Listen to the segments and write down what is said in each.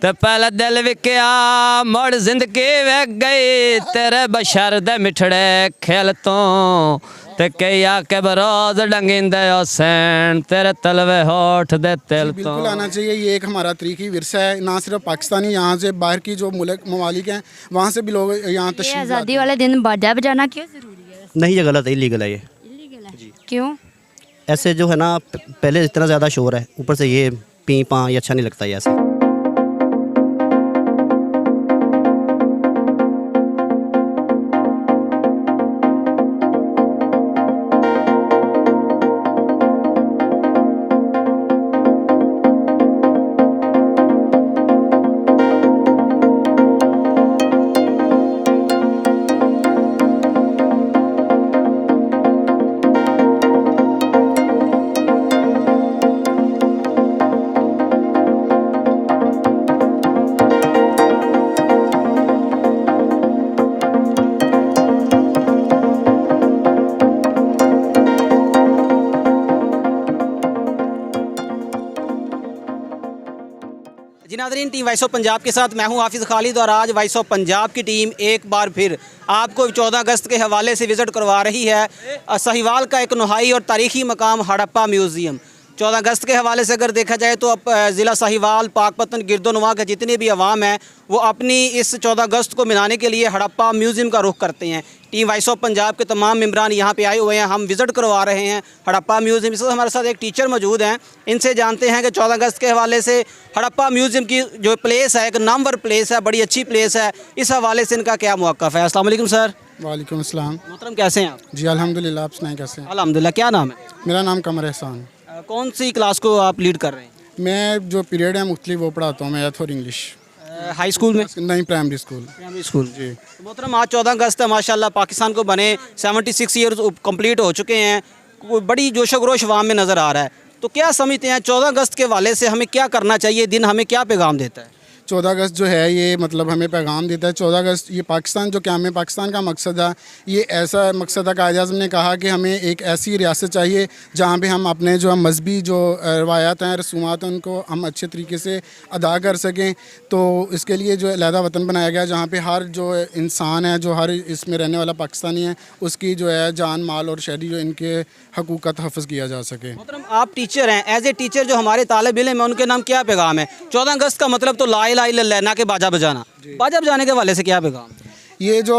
ते पहले दिल विकया मुड़ जिंदगी वेख गई तेरे बशर दे मिठड़े खेल तो ते कई आके बरोज डंगिंदे हुसैन तेरे तलवे होठ दे तिल तो। बिल्कुल आना चाहिए, ये एक हमारा तरीकी विरसा है। ना सिर्फ पाकिस्तानी, यहाँ से बाहर की जो मुल्क ममालिक हैं वहाँ से भी लोग यहाँ ये तशरीफ आज़ादी वाले दिन बाजा बजाना क्यों ज़रूरी है? नहीं, ये गलत है, इलीगल है ये। इलीगल है क्यों? ऐसे जो है ना पहले इतना ज़्यादा शोर है, ऊपर से ये पी पा ये अच्छा नहीं लगता ये ऐसे। जी नाज़रीन, टीम वॉइस ऑफ पंजाब के साथ मैं हूं हाफिज़ खालिद और आज वॉइस ऑफ पंजाब की टीम एक बार फिर आपको 14 अगस्त के हवाले से विज़िट करवा रही है साहिवाल का एक नुहाई और तारीख़ी मकाम हड़प्पा म्यूज़ियम। 14 अगस्त के हवाले से अगर देखा जाए तो अब ज़िला साहिवाल, पाकपतन, गिरदोनवा के जितने भी अवाम हैं वो अपनी इस 14 अगस्त को मनाने के लिए हड़प्पा म्यूज़ियम का रुख करते हैं। टीम वॉइस ऑफ पंजाब के तमाम मेम्बरान यहाँ पे आए हुए हैं, हम विज़िट करवा रहे हैं हड़प्पा म्यूज़ियम। इस वक्त हमारे साथ एक टीचर मौजूद हैं, इनसे जानते हैं कि 14 अगस्त के हवाले से हड़प्पा म्यूज़ियम की जो प्लेस है, एक नामवर प्लेस है, बड़ी अच्छी प्लेस है, इस हवाले से इनका क्या मौक़िफ़ है। अस्सलाम वालेकुम सर। वालेकुम अस्सलाम। मोहतरम कैसे हैं आप? जी अल्हम्दुलिल्लाह, आप सुनाएं कैसे हैं? अल्हम्दुलिल्लाह। क्या नाम है? मेरा नाम कमर एहसान। कौन सी क्लास को आप लीड कर रहे हैं? मैं जो पीरियड है मुख्तलिफ वो पढ़ाता हूँ, मैथ और इंग्लिश। हाई स्कूल में? नहीं, प्राइमरी स्कूल। प्राइमरी स्कूल जी। तो मोहतरम आज 14 अगस्त है, माशाल्लाह पाकिस्तान को बने 76 ईयर्स कंप्लीट हो चुके हैं, बड़ी जोशो खरोश अवाम में नज़र आ रहा है। तो क्या समझते हैं 14 अगस्त के हवाले से हमें क्या करना चाहिए, दिन हमें क्या पैगाम देता है? 14 अगस्त जो है ये मतलब हमें पैगाम देता है। 14 अगस्त ये पाकिस्तान जो क़याम पाकिस्तान का मकसद है, ये ऐसा मकसद है। कायद आज़म ने कहा कि हमें एक ऐसी रियासत चाहिए जहाँ पे हम अपने जो मजहबी जो रवायात हैं, रसूमात हैं, उनको हम अच्छे तरीके से अदा कर सकें। तो इसके लिए जो अलहदा वतन बनाया गया जहाँ पे हर जो इंसान है, जो हर इसमें रहने वाला पाकिस्तानी है, उसकी जो है जान, माल और शहरी जो इनके हकूक़ का तहफ़्फ़ुज़ किया जा सके। मोहतरम आप टीचर हैं, एज ए टीचर जो हमारे तालिब इल्म हैं उनके नाम क्या पैगाम है? 14 अगस्त का मतलब तो ला इलाहा इल्लल्लाह ना के बाजा बजाना, बाजा बजाने के हवाले से क्या पैगाम? ये जो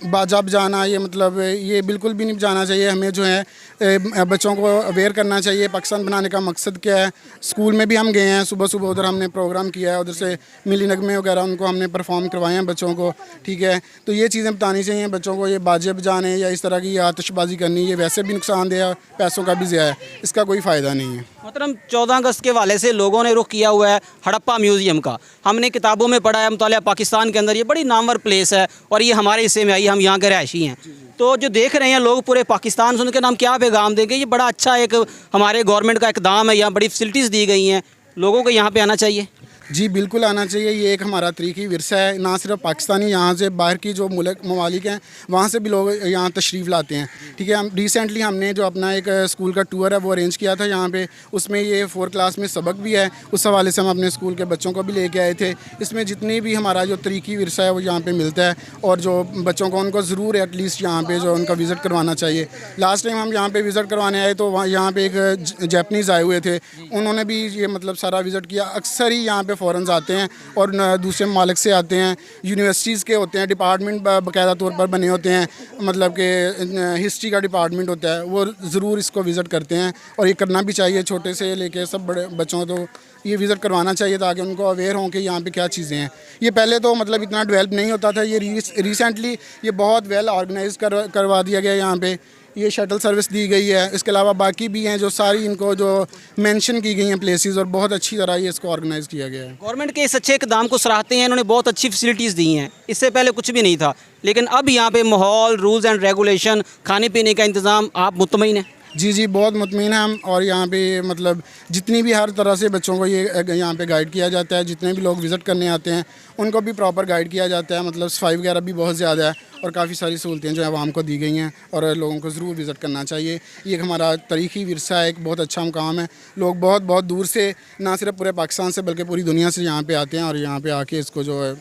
बाजा बजाना, ये मतलब ये बिल्कुल भी नहीं बजाना चाहिए। हमें जो है बच्चों को अवेयर करना चाहिए पाकिस्तान बनाने का मकसद क्या है। स्कूल में भी हम गए हैं, सुबह सुबह उधर हमने प्रोग्राम किया है, उधर से मिली नगमे वगैरह उनको हमने परफॉर्म करवाए हैं बच्चों को, ठीक है। तो ये चीज़ें बतानी चाहिए बच्चों को। ये बाजे बजाने या इस तरह की आतिशबाजी करनी, ये वैसे भी नुकसानदेह है, पैसों का भी ज़िया है, इसका कोई फ़ायदा नहीं है। मोहतरम 14 अगस्त के हवाले से लोगों ने रुख किया हुआ है हड़प्पा म्यूज़ियम का। हमने किताबों में पढ़ा है, मुतालिया पाकिस्तान के अंदर ये बड़ी नामवर प्लेस है और ये हमारे हिस्से में आई, हम यहाँ के रहायशी हैं। तो जो देख रहे हैं लोग पूरे पाकिस्तान से, उनके नाम क्या पैगाम देंगे? ये बड़ा अच्छा एक हमारे गवर्नमेंट का इक़दाम है, यहाँ बड़ी फैसिलिटीज़ दी गई हैं, लोगों को यहाँ पे आना चाहिए। जी बिल्कुल आना चाहिए, ये एक हमारा तरीकी विरसा है। ना सिर्फ पाकिस्तानी, यहाँ से बाहर की जो मुल्क ममालिक हैं वहाँ से भी लोग यहाँ तशरीफ़ लाते हैं, ठीक है। हम रिसेंटली हमने जो अपना एक स्कूल का टूर है वो अरेंज किया था यहाँ पे, उसमें ये 4 क्लास में सबक भी है, उस हवाले से हम अपने स्कूल के बच्चों को भी लेके आए थे। इसमें जितनी भी हमारा जो तरीकी विरसा है वो यहाँ पर मिलता है और जो बच्चों को उनको ज़रूर एटलीस्ट यहाँ पर जो उनका विज़िट करवाना चाहिए। लास्ट टाइम हम यहाँ पर विज़िट करवाने आए तो वहाँ यहाँ पर एक जैपनीज़ आए हुए थे, उन्होंने भी ये मतलब सारा विज़िट किया। अक्सर ही यहाँ पर फ़ॉरेन्स आते हैं और दूसरे ममालिक से आते हैं, यूनिवर्सिटीज़ के होते हैं, डिपार्टमेंट बाकायदा तौर पर बने होते हैं, मतलब कि हिस्ट्री का डिपार्टमेंट होता है, वो ज़रूर इसको विज़िट करते हैं और ये करना भी चाहिए। छोटे से लेके सब बड़े बच्चों को ये विज़िट करवाना चाहिए ताकि उनको अवेयर हों कि यहाँ पे क्या चीज़ें हैं। ये पहले तो मतलब इतना डेवलप नहीं होता था, ये रिसेंटली ये बहुत वेल ऑर्गेनाइज करवा दिया गया। यहाँ पे ये शटल सर्विस दी गई है, इसके अलावा बाकी भी हैं जो सारी इनको जो मेंशन की गई हैं प्लेसेस, और बहुत अच्छी तरह ये इसको ऑर्गेनाइज़ किया गया है। गवर्नमेंट के इस अच्छे इक़दाम को सराहते हैं, इन्होंने बहुत अच्छी फैसिलिटीज़ दी हैं, इससे पहले कुछ भी नहीं था, लेकिन अब यहाँ पे माहौल, रूल्स एंड रेगुलेशन, खाने पीने का इंतज़ाम, आप मुतमईन हैं? जी बहुत मुतमिन हैं हम। और यहाँ पे मतलब जितनी भी हर तरह से बच्चों को ये यहाँ पे गाइड किया जाता है, जितने भी लोग विज़िट करने आते हैं उनको भी प्रॉपर गाइड किया जाता है। मतलब सफाई वगैरह भी बहुत ज़्यादा है और काफ़ी सारी सहूलतें जो है आवाम को दी गई हैं और लोगों को ज़रूर विज़िट करना चाहिए। ये एक हमारा तारीख़ी विरसा है, एक बहुत अच्छा मुकाम है। लोग बहुत बहुत दूर से, ना सिर्फ पूरे पाकिस्तान से बल्कि पूरी दुनिया से यहाँ पे आते हैं और यहाँ पे आके इसको जो है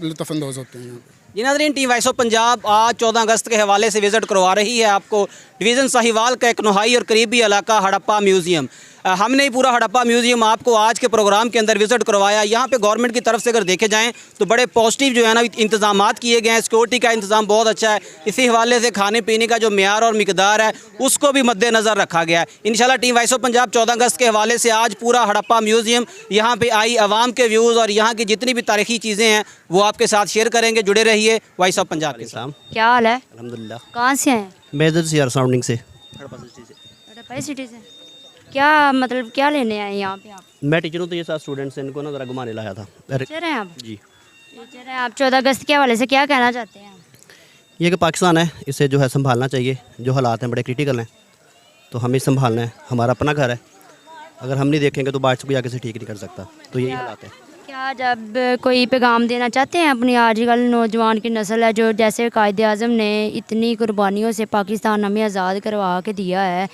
लुत्फ़अंदोज़ होते हैं यहाँ पे। जी नाज़रीन, टीम वॉइस ऑफ पंजाब आज 14 अगस्त के हवाले से विज़िट करवा रही है आपको डिवीज़न साहिवाल का एक नुहाई और करीबी इलाका हड़प्पा म्यूज़ियम। हमने ही पूरा हड़प्पा म्यूज़ियम आपको आज के प्रोग्राम के अंदर विज़िट करवाया। यहाँ पे गवर्नमेंट की तरफ से अगर देखे जाएँ तो बड़े पॉजिटिव जो है ना इंतजामात किए गए हैं। सिक्योरिटी का इंतज़ाम बहुत अच्छा है। इसी हवाले से खाने पीने का जो मेयार और मिकदार है उसको भी मद्देनज़र रखा गया है। इंशाल्लाह टीम वॉइस ऑफ पंजाब 14 अगस्त के हवाले से आज पूरा हड़प्पा म्यूज़ियम यहाँ पर आई आवाम के व्यूज़ और यहाँ की जितनी भी तारीख़ी चीज़ें हैं वो आपके साथ शेयर करेंगे। जुड़े रहिए वॉइस ऑफ पंजाब के साथ। क्या हाल है? अल्हम्दुलिल्लाह। कहाँ से हैं? मैं इधर से यार सराउंडिंग से हड़प्पा सिटी से। हड़प्पा सिटी से। क्या मतलब क्या लेने आए यहाँ पे आप? मैं टीचर हूँ तो ये साथ स्टूडेंट्स हैं, इनको ना ज़रा घुमाने लाया था। टीचर हैं आप? जी। टीचर हैं आप। 14 अगस्त के हवाले से क्या कहना चाहते हैं? ये कि पाकिस्तान है, इसे जो है संभालना चाहिए। जो हालात हैं बड़े क्रिटिकल हैं तो हमें संभालना है। हमारा अपना घर है, अगर हम नहीं देखेंगे तो बाद से कोई आगे से ठीक नहीं कर सकता। तो यही हालात है। क्या जब कोई पैगाम देना चाहते हैं अपनी आजकल नौजवान की नस्ल है जो जैसे कायद आज़म ने इतनी कुर्बानियों से पाकिस्तान हमें आज़ाद करवा के दिया है,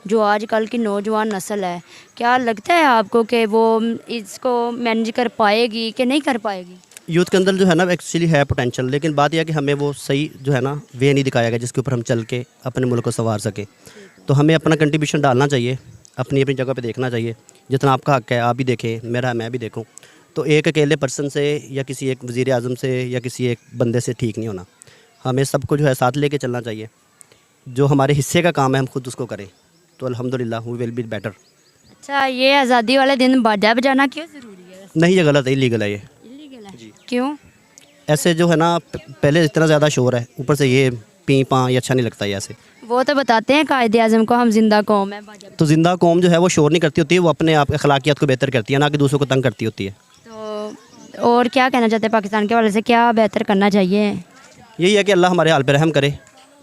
जो आजकल की नौजवान नस्ल है, क्या लगता है आपको कि वो इसको मैनेज कर पाएगी कि नहीं कर पाएगी? यूथ के अंदर जो है ना एक्चुअली है पोटेंशियल, लेकिन बात यह है कि हमें वो सही जो है ना वे नहीं दिखाया गया जिसके ऊपर हम चल के अपने मुल्क को संवार सके। तो हमें अपना कंट्रीब्यूशन डालना चाहिए, अपनी अपनी जगह पे देखना चाहिए। जितना आपका हक़ है आप भी देखें, मेरा है मैं भी देखूं। तो एक अकेले पर्सन से या किसी एक वज़ीर आज़म से या किसी एक बंदे से ठीक नहीं होना। हमें सबको जो है साथ लेके चलना चाहिए। जो हमारे हिस्से का काम है हम खुद उसको करें तो अल्हम्दुलिल्लाह वी विल बी बेटर। अच्छा, ये आज़ादी वाले दिन बाजा बजाना क्यों ज़रूरी है? नहीं, ये गलत है, इलीगल है ये। इलीगल है? क्यों? ऐसे जो है ना पहले इतना ज़्यादा शोर है, ऊपर से ये पी पा ये अच्छा नहीं लगता है ऐसे। वो तो बताते हैं कायद आज़म को हम जिंदा कौम है। बाजा तो जिंदा कौम जो है वो शोर नहीं करती होती है, वो अपने आप अखलाकियात को बेहतर करती है, ना कि दूसरों को तंग करती होती है। तो और क्या कहना चाहते हैं पाकिस्तान के हवाले से, क्या बेहतर करना चाहिए? यही है कि अल्लाह हमारे हाल पे रहम करे।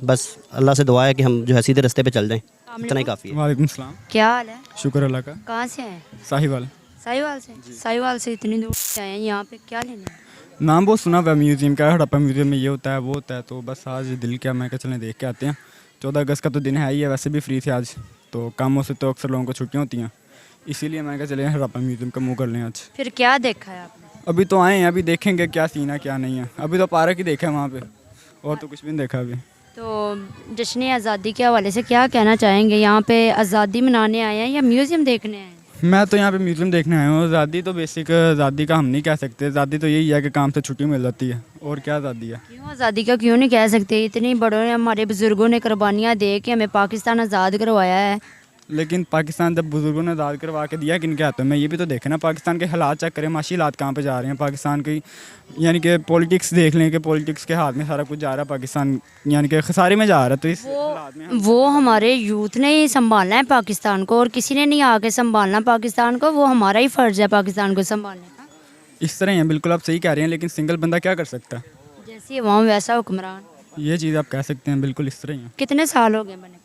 बस अल्लाह से दुआ है कि हम जो है सीधे रास्ते पे चल जाएं, इतना ही काफ़ी है। वालेकुम सलाम। क्या हाल है? शुक्र अल्लाह का। कहाँ से हैं? साहिवाल। साहिवाल से? साहिवाल से इतनी दूर से आए हैं यहाँ पे, क्या लेना है? नाम बहुत सुना हुआ है म्यूज़ियम का, हड़प्पा म्यूज़ियम में ये होता है वो होता है, तो बस आज दिल क्या मैं क्या चलें देख के आते हैं। 14 अगस्त का तो दिन है ही है, वैसे भी फ्री थे आज, तो कामों से तो अक्सर लोगों को छुट्टियाँ होती हैं, इसीलिए मैं क्या चले हड़प्पा म्यूज़ियम का मुँह कर लें आज। फिर क्या देखा है आपने? अभी तो आए हैं, अभी देखेंगे क्या सीन है क्या नहीं है। अभी तो पार्क ही देखा है वहाँ पे, और तो कुछ भी नहीं देखा अभी। तो जश्न आज़ादी के हवाले से क्या कहना चाहेंगे? यहाँ पे आज़ादी मनाने आए हैं या म्यूज़ियम देखने आए हैं? मैं तो यहाँ पे म्यूज़ियम देखने आया हूँ। आज़ादी तो बेसिक आज़ादी का हम नहीं कह सकते। आज़ादी तो यही है कि काम से छुट्टी मिल जाती है, और क्या आज़ादी है। क्यों आज़ादी का क्यों नहीं कह सकते? इतनी बड़ों ने, हमारे बुज़ुर्गों ने कुर्बानियाँ दे के हमें पाकिस्तान आज़ाद करवाया है। लेकिन पाकिस्तान जब बुजुर्गों ने आज़ाद करवा के दिया किन के हाथों में, ये भी तो देखें ना। पाकिस्तान के हालात चेक करें, माशी हालात कहाँ पे जा रहे हैं पाकिस्तान की। यानी कि पॉलिटिक्स देख लें कि पॉलिटिक्स के हाथ में सारा कुछ जा रहा है पाकिस्तान, यानी कि खसारे में जा रहा है। तो इस हालात में वो हमारे यूथ ने ही संभालना है पाकिस्तान को, और किसी ने नहीं आके संभालना पाकिस्तान को। वो हमारा ही फ़र्ज़ है पाकिस्तान को संभालने का। इस तरह हैं, बिल्कुल आप सही कह रहे हैं, लेकिन सिंगल बंदा क्या कर सकता है? जैसी अवाम वैसा हुक्मरान, ये चीज़ आप कह सकते हैं, बिल्कुल इस तरह ही है। कितने साल हो गए बने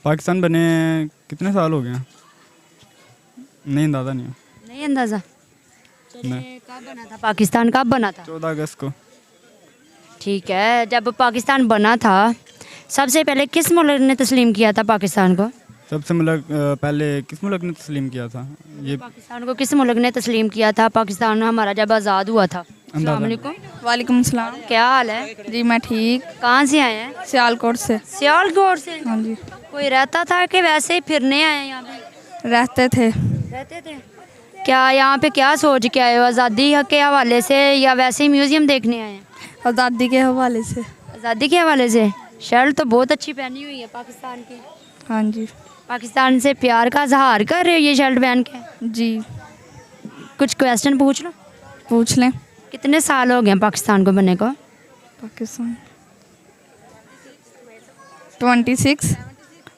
पाकिस्तान बने कितने साल हो गए हैं? नहीं अंदाज़ा नहीं है। नहीं अंदाज़ा? कब बना था पाकिस्तान? कब बना था? 14 अगस्त को। ठीक है, जब पाकिस्तान बना था सबसे पहले किस मुल्क ने तस्लीम किया था पाकिस्तान को? सबसे मुल्क पहले किस मुल्क ने तस्लीम किया था? ये पाकिस्तान को किस मुल्क ने तस्लीम किया था? पाकिस्तान हमारा जब आज़ाद हुआ था। अस्सलाम वालेकुम। वालेकुम सलाम। क्या हाल है? जी मैं ठीक। कहाँ से आए हैं? सियालकोट से। सियालकोट से? हाँ जी। कोई रहता था कि वैसे ही फिरने आए हैं यहाँ पे? रहते थे। रहते थे। क्या यहाँ पे क्या सोच के आए हो? आज़ादी के हवाले से या वैसे ही म्यूज़ियम देखने आए हैं? आज़ादी के हवाले से। आज़ादी के हवाले से? शर्ट तो बहुत अच्छी पहनी हुई है पाकिस्तान की। हाँ जी। पाकिस्तान से प्यार का इजहार कर रहे हो ये शर्ट पहन के? जी। कुछ क्वेश्चन पूछ लो। पूछ लें। कितने साल हो गए पाकिस्तान को बनने को? पाकिस्तान 26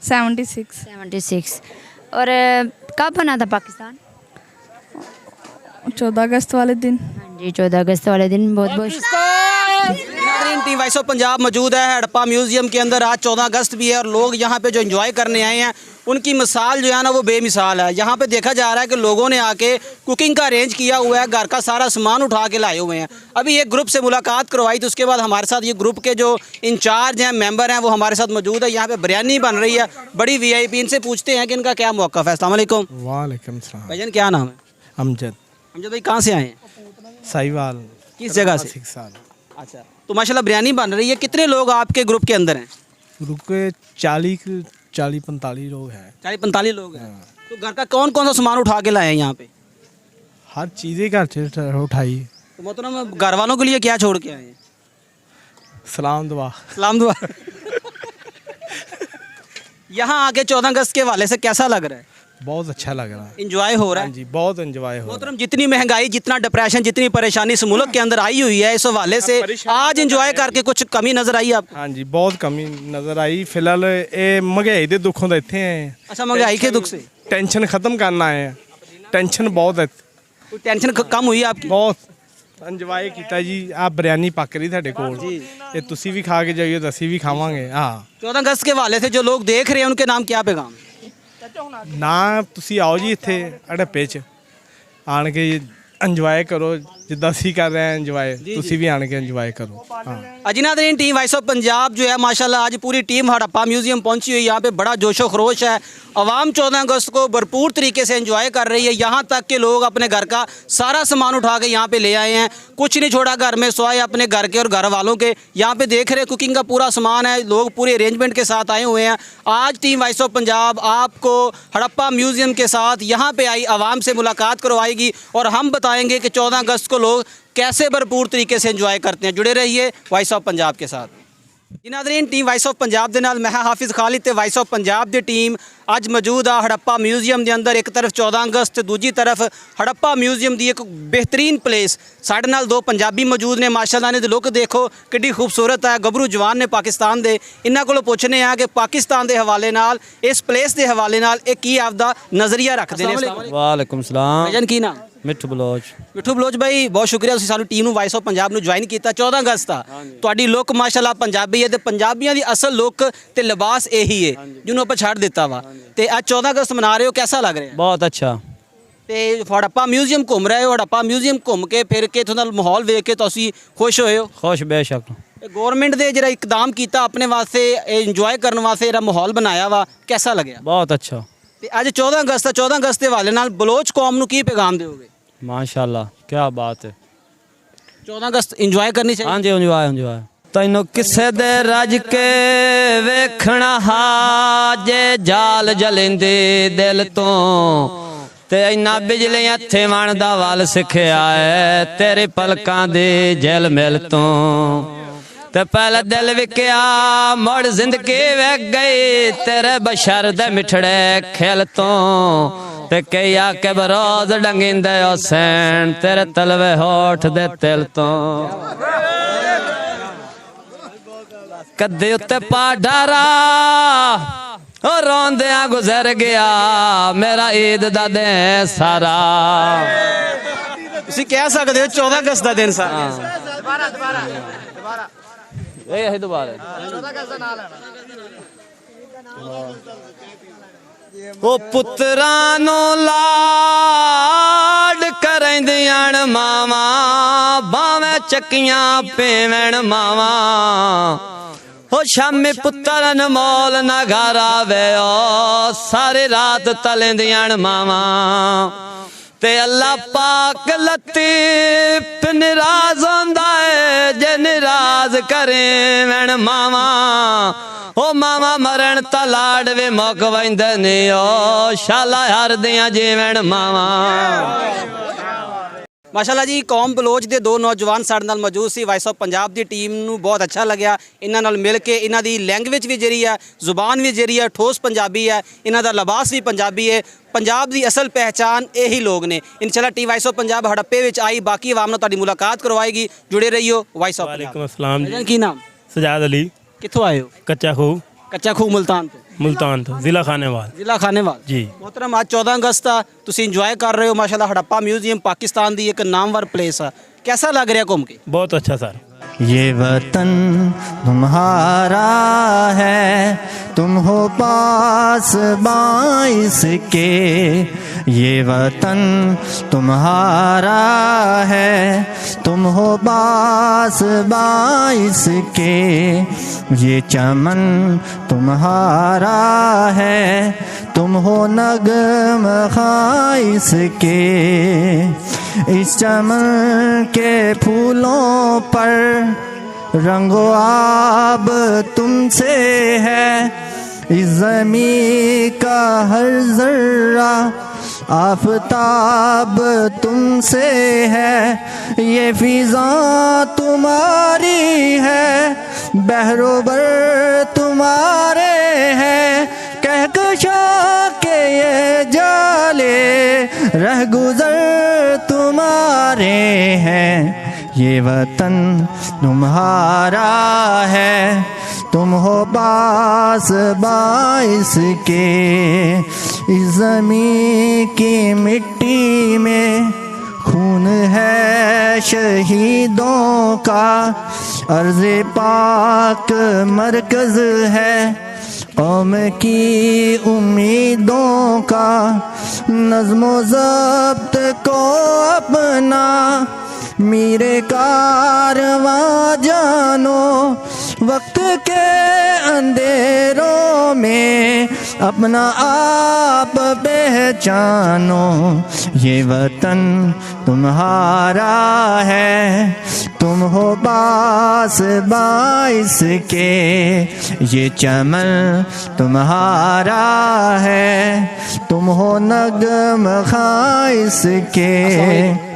76। 76। और कब बना था पाकिस्तान? 14 अगस्त वाले दिन। हाँ जी, 14 अगस्त वाले दिन। बहुत बहुत जिनादरीन टीम वॉइस ऑफ पंजाब मौजूद है हड़प्पा म्यूजियम के अंदर। आज 14 अगस्त भी है और लोग यहाँ पे जो एंजॉय करने आए हैं उनकी मिसाल जो है ना वो बेमिसाल है। यहाँ पे देखा जा रहा है कि लोगों ने आके कुकिंग का अरेंज किया हुआ है, घर का सारा सामान उठा के लाए हुए हैं। अभी एक ग्रुप से मुलाकात करवाई तो उसके बाद हमारे साथ ये ग्रुप के जो इंचार्ज हैं, मेंबर हैं, वो हमारे साथ मौजूद है। यहाँ पे बिरयानी बन रही है बड़ी VIP। इनसे पूछते हैं कि इनका क्या मौक़िफ़ है। अस्सलाम वालेकुम। वालेकुम सलाम। भाईजान क्या नाम है? अमजद। अमजद भाई कहाँ से आए हैं? साहिवाल। किस जगह से? 6 साल। अच्छा, तो माशाल्लाह बिरयानी बन रही है। कितने लोग आपके ग्रुप के अंदर हैं? ग्रुप के 40-45 लोग हैं। 40-45 लोग हैं। तो घर का कौन कौन सा सामान उठा के लाए हैं यहाँ पे? हर चीज़ें घर से उठाई। तो मोहतरम घर वालों के लिए क्या छोड़ के आए हैं? सलाम दुआ। सलाम दुआ। यहाँ आके 14 अगस्त के हवाले से कैसा लग रहा है? बहुत अच्छा लग रहा है। इंजॉय हो रहा हाँ है? जी, बहुत एंजॉय हो रहा मोहतरम जितनी महंगाई, जितना डिप्रेशन, जितनी परेशानी इस मुल्क के अंदर आई हुई है, इस हवाले से आज इंजॉय करके कुछ कमी नजर आई आपको? है। हाँ जी, बहुत कमी नज़र आई। फिलहाल ये महंगाई के दुखों तो इतने हैं। अच्छा, महंगाई के दुख से टेंशन खत्म करना है। टेंशन बहुत है। कोई टेंशन कम हुई आपकी? बहुत ਇੰਜੋਏ ਕੀਤਾ ਜੀ। ਆ ਬਿਰਿਆਨੀ ਪੱਕ ਰਹੀ ਤੁਹਾਡੇ ਕੋਲ, ਇਹ ਤੁਸੀਂ ਵੀ ਖਾ ਕੇ ਜਾਈਓ ਤਾਂ ਅਸੀਂ ਵੀ ਖਾਵਾਂਗੇ। ਹਾਂ 14 अगस्त के हवाले से जो लोग देख रहे हैं उनके नाम क्या पैगाम? ਨਾ ਤੁਸੀਂ ਆਓ ਜੀ ਇੱਥੇ ਅੜੱਪੇ 'ਚ ਆਣ ਕੇ ਇੰਜੋਏ ਕਰੋ ਜਿੱਦਾਂ ਅਸੀਂ ਕਰ ਰਹੇ ਹਾਂ ਇੰਜੋਏ, ਤੁਸੀਂ ਵੀ ਆਣ ਕੇ ਇੰਜੋਏ ਕਰੋ। ਹਾਂ जिनादरीन टीम वॉइस ऑफ पंजाब जो है माशाल्लाह आज पूरी टीम हड़प्पा म्यूजियम पहुंची हुई है। यहाँ पे बड़ा जोशो खरोश है। आवाम 14 अगस्त को भरपूर तरीके से एंजॉय कर रही है। यहाँ तक कि लोग अपने घर का सारा सामान उठा के यहाँ पे ले आए हैं। कुछ नहीं छोड़ा घर में, स्वाय अपने घर के और घर वालों के। यहाँ पे देख रहे कुकिंग का पूरा सामान है। लोग पूरे अरेंजमेंट के साथ आए हुए हैं। आज टीम वॉइस ऑफ पंजाब आपको हड़प्पा म्यूजियम के साथ यहाँ पे आई आवाम से मुलाकात करवाएगी और हम बताएंगे कि 14 अगस्त को लोग कैसे भरपूर तरीके से एंजॉय करते हैं। जुड़े रहिए वॉइस ऑफ पंजाब के साथ। जिनादरीन टीम वॉइस ऑफ पंजाब के नाल मैं हाफिज़ खालिद ते वॉइस ऑफ पंजाब की टीम अज मौजूद आ हड़प्पा म्यूजियम के अंदर। एक तरफ 14 अगस्त, दूजी तरफ हड़प्पा म्यूजियम की एक बेहतरीन प्लेस। साढ़े नाल 2 पंजाबी मौजूद ने। माशाल्लाह ने लुक देखो कितनी खूबसूरत है। गबरू जवान ने पाकिस्तान के। इन्हों को पुछने हैं कि पाकिस्तान के हवाले नाल, इस प्लेस के हवाले नाल ये की आपका नज़रिया रखते हैं। वालेकुम सलाम। भाईजान की नाम? मिठू बलोच। मिठू बलोच भाई बहुत शुक्रिया ਤੁਸੀਂ ਸਾਨੂੰ ਟੀਮ ਨੂੰ ਵਾਇਸ ਆਫ ਪੰਜਾਬ ਨੂੰ ਜੁਆਇਨ ਕੀਤਾ। 14 ਅਗਸਤ ਆ ਤੁਹਾਡੀ ਲੁੱਕ ਮਾਸ਼ਾਅੱਲਾ ਪੰਜਾਬੀ ਹੈ ਤੇ ਪੰਜਾਬੀਆਂ ਦੀ ਅਸਲ ਲੁੱਕ ਤੇ ਲਿਬਾਸ ਇਹੀ ਹੈ ਜਿਹਨੂੰ ਆਪਾਂ ਛੱਡ ਦਿੱਤਾ ਵਾ। ਤੇ ਅੱਜ 14 ਅਗਸਤ ਮਨਾ ਰਹੇ ਹੋ, कैसा लग रहा है? बहुत अच्छा। ਤੇ ਹੜੱਪਾ ਮਿਊਜ਼ੀਅਮ ਘੁੰਮ ਰਹੇ ਹੋ। ਹੜੱਪਾ ਮਿਊਜ਼ੀਅਮ ਘੁੰਮ ਕੇ ਫਿਰ ਕੇ ਇੱਥੋਂ ਦਾ ਮਾਹੌਲ ਵੇਖ ਕੇ ਤੁਸੀਂ ਖੁਸ਼ ਹੋਏ ਹੋ? खुश बेशक। ਗਵਰਨਮੈਂਟ ਦੇ ਜਿਹੜਾ ਇਕਦਾਮ ਕੀਤਾ ਆਪਣੇ ਵਾਸਤੇ ਇੰਜੋਏ ਕਰਨ ਵਾਸਤੇ ਜਿਹੜਾ ਮਾਹੌਲ ਬਣਾਇਆ ਵਾ, कैसा ਲੱਗਿਆ? बहुत अच्छा। ਤੇ ਅੱਜ 14 ਅਗਸਤ ਆ। 14 ਅਗਸਤ ਦੇ ਹਵਾਲੇ ਨਾਲ ਬਲੋਚ ਕੌਮ ਨੂੰ ਕੀ ਪੈਗਾਮ ਦਿਓਗੇ? माशाल्लाह क्या बात है। 14 अगस्त इंजॉय करनी चाहिए। हाँ जी इंजॉय। तैनू किसे दे रज के वेखना हा जे जाल जलिंदी दिल तो ते इन्ना बिजली हथे मन दा वल सिखया है तेरे पलकां दे झिल मिल तो। ते पहले दिल विकया मुड़ जिंदगी वेख गई तेरे बशर दे मिठड़े खेल तो। ते कई आके बरोज डंगिंदे हुसैन तेरे तलवे होठ दे तिल तो। कदे उत्ते पा डारा ओ रोंदियां गुजर गया मेरा ईद दा दिन सारा। ਤੁਸੀਂ ਕਹਿ ਸਕਦੇ ਹੋ 14 ਅਗਸਤ ਦਾ ਦਿਨ ਸਾਰਾ। ਇਹ ਹੈ ਦੁਬਾਰਾ 14 ਅਗਸਤ ਦਾ ਨਾਲ ओ पुत्रां नू लाड करदियां मावा बावें चक्कियां पेवण मावा। ओ शामी पुत्र अनमोल ना घर आवे ओ सारी रात तलेंदियां मावा। ते अल्लाह पाक लतीफ निराज होंदा है जे निराज करेवण मावा। ओ मावा मरण ता लाड वे मुक वैंदे ने ओ शाला हर दियां जीवन मावा। माशाल्लाह जी कौम बलोच के 2 नौजवान साडे नाल मौजूद सी। वॉइस ऑफ पंजाब की टीम नू बहुत अच्छा लग्या इन्हां नाल मिल के। इन्हां दी लैंग्वेज भी जरी है, जुबान भी जरी है, ठोस पंजाबी है। इन्हां दा लिबास भी पंजाबी है। पंजाब की असल पहचान यही लोग ने। इंशाल्लाह टीम वॉइस ऑफ पंजाब हड़प्पे विच आई बाकी आवाम नाल तुहाडी मुलाकात करवाएगी। जुड़े रहियो वॉइस ऑफ पंजाब। वालेकुम अस्सलाम जी। की नाम? सजाद अली। कित्थों आए हो? कच्चा खूह। कच्चा खूह मुल्तान तो। मुल्तान तो ज़िला खानेवाल। जिला खानेवाल जी। मोहतरम आज 14 अगस्त आ तुसी इंजॉय कर रहे हो माशाल्लाह। हड़प्पा म्यूजियम पाकिस्तान की एक नामवर प्लेस है, कैसा लग रहा घूम के? बहुत अच्छा सर। ये वतन तुम्हारा है, तुम हो पास बाइस के। ये वतन तुम्हारा है, तुम हो पास बाइस के। ये चमन तुम्हारा है, तुम हो नगम खाइस के। इस चमन के फूलों पर रंगो आब तुमसे है। इस ज़मीं का हर जर्रा आफताब तुमसे है। ये फिज़ा तुम्हारी है, बहरोबर तुम्हारे हैं। कहकशा के ये जाले रह गुज़र तुम्हारे हैं। ये वतन तुम्हारा है, तुम हो पास बाइस के। इस ज़मीं की मिट्टी में खून है शहीदों का। अर्ज़े पाक मरकज़ है कौम की उम्मीदों का। नज़्म ज़ब्त को अपना मीरे कारवां जानो। वक्त के अंधेरों में अपना आप पहचानो। ये वतन तुम्हारा है, तुम हो पास बाइस के। ये चमन तुम्हारा है, तुम हो नगम खाइस के।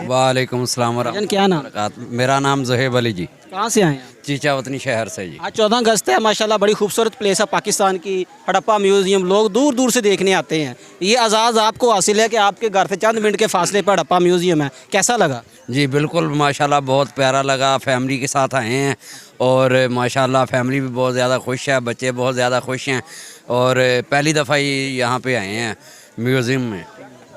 वालेकुम अस्सलाम भाईजान, क्या नाम? मेरा नाम ज़ुहैब अली जी, कहाँ से आए हैं? चीचा वतनी शहर से जी। आज 14 अगस्त है, माशाल्लाह बड़ी खूबसूरत प्लेस है पाकिस्तान की। हड़प्पा म्यूज़ियम लोग दूर दूर से देखने आते हैं। ये एजाज़ आपको हासिल है कि आपके घर से चंद मिनट के फासले पर हड़प्पा म्यूज़ियम है, कैसा लगा? जी बिल्कुल माशाल्लाह बहुत प्यारा लगा। फैमिली के साथ आए हैं और माशाल्लाह फैमिली भी बहुत ज़्यादा खुश है, बच्चे बहुत ज़्यादा खुश हैं और पहली दफ़ा यहाँ पे आए हैं म्यूज़ियम में।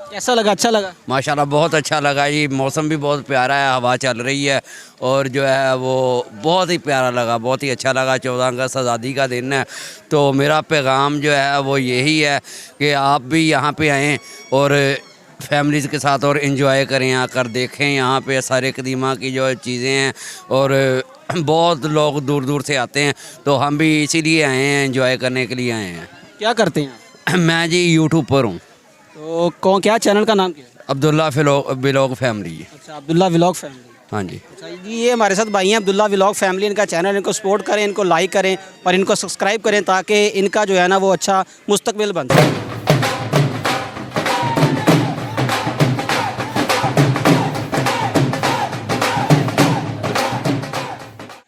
कैसा लगा? अच्छा लगा? माशाल्लाह बहुत अच्छा लगा। ये मौसम भी बहुत प्यारा है, हवा चल रही है और जो है वो बहुत ही प्यारा लगा, बहुत ही अच्छा लगा। 14 अगस्त आज़ादी का दिन है, तो मेरा पैगाम जो है वो यही है कि आप भी यहाँ पे आएँ और फैमिलीज़ के साथ और इन्जॉय करें, आकर देखें यहाँ पे सारे कदीमा की जो चीज़ें हैं। और बहुत लोग दूर दूर से आते हैं, तो हम भी इसीलिए आए हैं, इन्जॉय करने के लिए आए हैं। क्या करते हैं? मैं जी यूट्यूब पर हूँ। तो क्या चैनल का नाम क्या है? Abdullah vlog family. अच्छा, अब्दुल्ला व्लॉग फैमिली। हाँ जी। अच्छा जी, ये हमारे साथ भाई हैं अब्दुल्ला व्लॉग फैमिली, इनका चैनल, इनको सपोर्ट करें, इनको लाइक करें और इनको सब्सक्राइब करें ताकि इनका जो है ना वो अच्छा मुस्तकबिल बन सके।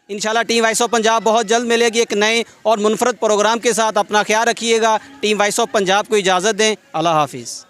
इंशाल्लाह टीम वॉइस ऑफ पंजाब बहुत जल्द मिलेगी एक नए और मुनफरद प्रोग्राम के साथ। अपना ख्याल रखिएगा। टीम वॉइस ऑफ पंजाब को इजाज़त दें। अल्लाह हाफिज़।